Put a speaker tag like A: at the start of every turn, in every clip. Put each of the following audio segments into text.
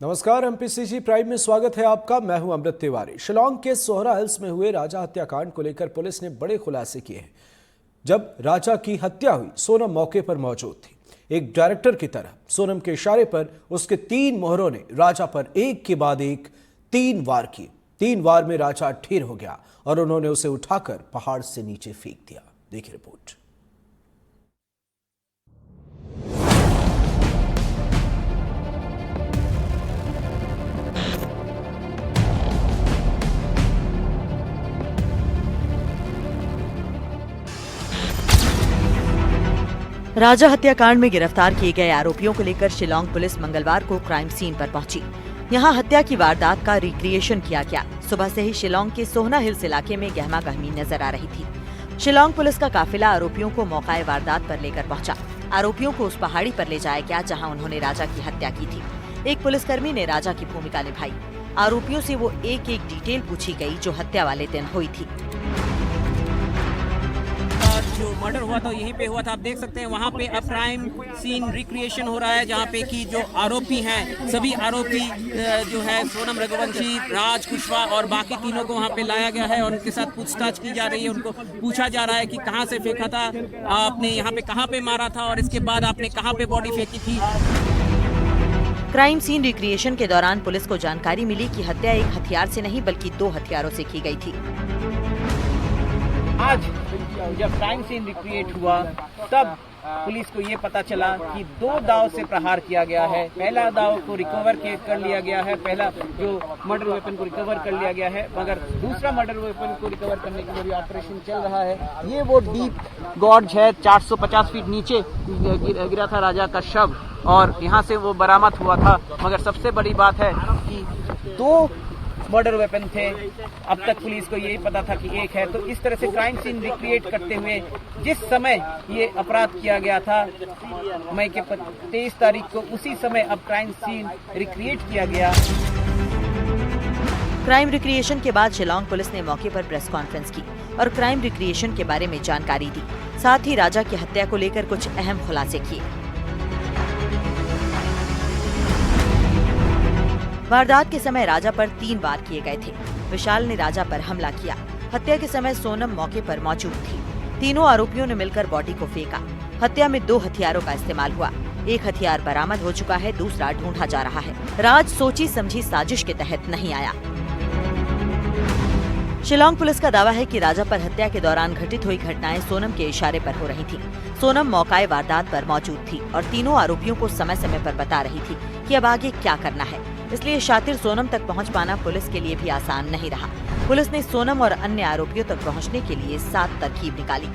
A: नमस्कार, MPCG prime में स्वागत है आपका। मैं हूं अमृत तिवारी। शिलांग के सोहरा हिल्स में हुए राजा हत्याकांड को लेकर पुलिस ने बड़े खुलासे किए हैं। जब राजा की हत्या हुई, सोनम मौके पर मौजूद थी। एक डायरेक्टर की तरह सोनम के इशारे पर उसके 3 मोहरों ने राजा पर एक के बाद एक 3 वार किए। 3 वार में राजा ढेर हो गया और उन्होंने उसे उठाकर पहाड़ से नीचे फेंक दिया। देखिए रिपोर्ट।
B: राजा हत्याकांड में गिरफ्तार किए गए आरोपियों को लेकर शिलांग पुलिस मंगलवार को क्राइम सीन पर पहुंची। यहां हत्या की वारदात का रिक्रिएशन किया गया। सुबह से ही शिलांग के सोहना हिल्स इलाके में गहमा गहमी नजर आ रही थी। शिलांग पुलिस का काफिला आरोपियों को मौकाए वारदात पर लेकर पहुंचा। आरोपियों को उस पहाड़ी पर ले जाया गया जहाँ उन्होंने राजा की हत्या की थी। एक पुलिसकर्मी ने राजा की भूमिका निभाई। आरोपियों से वो एक एक डिटेल पूछी गयी जो हत्या वाले दिन हुई थी।
C: जो मर्डर हुआ था यहीं पे हुआ था। आप देख सकते हैं वहाँ पे अब क्राइम सीन रिक्रिएशन हो रहा है, जहाँ पे कि जो आरोपी हैं, सभी आरोपी जो है सोनम रघुवंशी, राज कुशवाहा और बाकी तीनों को वहाँ पे लाया गया है और उनके साथ पूछताछ की जा रही है। उनको पूछा जा रहा है कि कहाँ से फेंका था आपने, यहाँ पे कहाँ पे मारा था और इसके बाद आपने कहाँ पे बॉडी फेंकी थी।
B: क्राइम सीन रिक्रिएशन के दौरान पुलिस को जानकारी मिली कि हत्या एक हथियार से नहीं बल्कि 2 हथियारों से की गई थी।
C: आज जब क्राइम सीन रिक्रिएट हुआ तब पुलिस को ये पता चला कि 2 दाव से प्रहार किया गया है। पहला दाव को रिकवर कर लिया गया है, पहला जो मर्डर वेपन को रिकवर कर लिया गया है, मगर दूसरा मर्डर वेपन को रिकवर करने के लिए भी ऑपरेशन चल रहा है। ये वो डीप गॉर्ज है, 450 फीट नीचे गिरा था राजा का शव और यहाँ से वो बरामद हुआ था। मगर सबसे बड़ी बात है कि 2 मर्डर वेपन थे। अब तक पुलिस को यही पता था कि एक है। तो इस तरह से क्राइम सीन रिक्रिएट करते हुए जिस समय ये अपराध किया गया था मई के 23 तारीख को, उसी समय अब क्राइम सीन रिक्रिएट किया गया।
B: क्राइम रिक्रिएशन के बाद शिलांग पुलिस ने मौके पर प्रेस कॉन्फ्रेंस की और क्राइम रिक्रिएशन के बारे में जानकारी दी। साथ ही राजा की हत्या को लेकर कुछ अहम खुलासे किए। वारदात के समय राजा पर 3 वार किए गए थे। विशाल ने राजा पर हमला किया। हत्या के समय सोनम मौके पर मौजूद थी। तीनों आरोपियों ने मिलकर बॉडी को फेंका। हत्या में 2 हथियारों का इस्तेमाल हुआ। एक हथियार बरामद हो चुका है, दूसरा ढूंढा जा रहा है। राज सोची समझी साजिश के तहत नहीं आया। शिलांग पुलिस का दावा है कि राजा पर हत्या के दौरान घटित हुई घटनाएं सोनम के इशारे पर हो रही थी। सोनम मौकाए वारदात पर मौजूद थी और तीनों आरोपियों को समय समय पर बता रही थी कि अब आगे क्या करना है। इसलिए शातिर सोनम तक पहुंच पाना पुलिस के लिए भी आसान नहीं रहा। पुलिस ने सोनम और अन्य आरोपियों तक पहुंचने के लिए 7 तरकीब निकाली।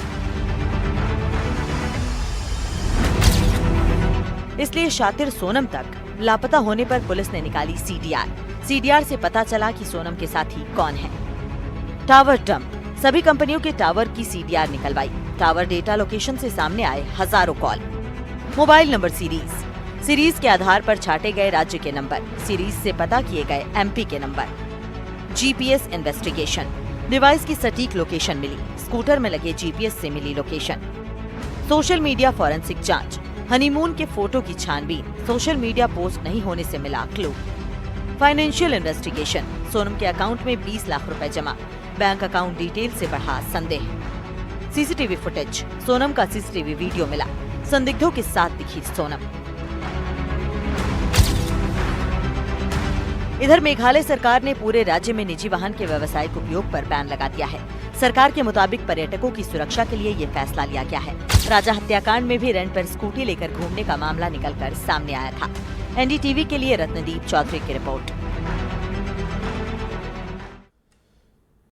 B: इसलिए शातिर सोनम तक लापता होने पर पुलिस ने निकाली सीडीआर से पता चला कि सोनम के साथी कौन है। टावर डंप, सभी कंपनियों के टावर की सीडीआर निकलवाई। टावर डेटा लोकेशन से सामने आए हजारों कॉल। मोबाइल नंबर सीरीज के आधार पर छाटे गए राज्य के नंबर, सीरीज से पता किए गए एमपी के नंबर। जीपीएस इन्वेस्टिगेशन, डिवाइस की सटीक लोकेशन मिली। स्कूटर में लगे जीपीएस से मिली लोकेशन। सोशल मीडिया फॉरेंसिक जांच, हनीमून के फोटो की छानबीन, सोशल मीडिया पोस्ट नहीं होने से मिला क्लू। फाइनेंशियल इन्वेस्टिगेशन, सोनम के अकाउंट में 20 लाख रुपए जमा, बैंक अकाउंट डिटेल से बढ़ा संदेह। सीसीटीवी फुटेज, सोनम का सीसीटीवी वीडियो मिला। संदिग्धों के साथ दिखी सोनम। इधर मेघालय सरकार ने पूरे राज्य में निजी वाहन के व्यावसायिक उपयोग पर बैन लगा दिया है। सरकार के मुताबिक पर्यटकों की सुरक्षा के लिए ये फैसला लिया गया है। राजा हत्याकांड में भी रेंट पर स्कूटी लेकर घूमने का मामला निकलकर सामने आया था। एनडीटीवी के लिए रत्नदीप चौधरी की रिपोर्ट।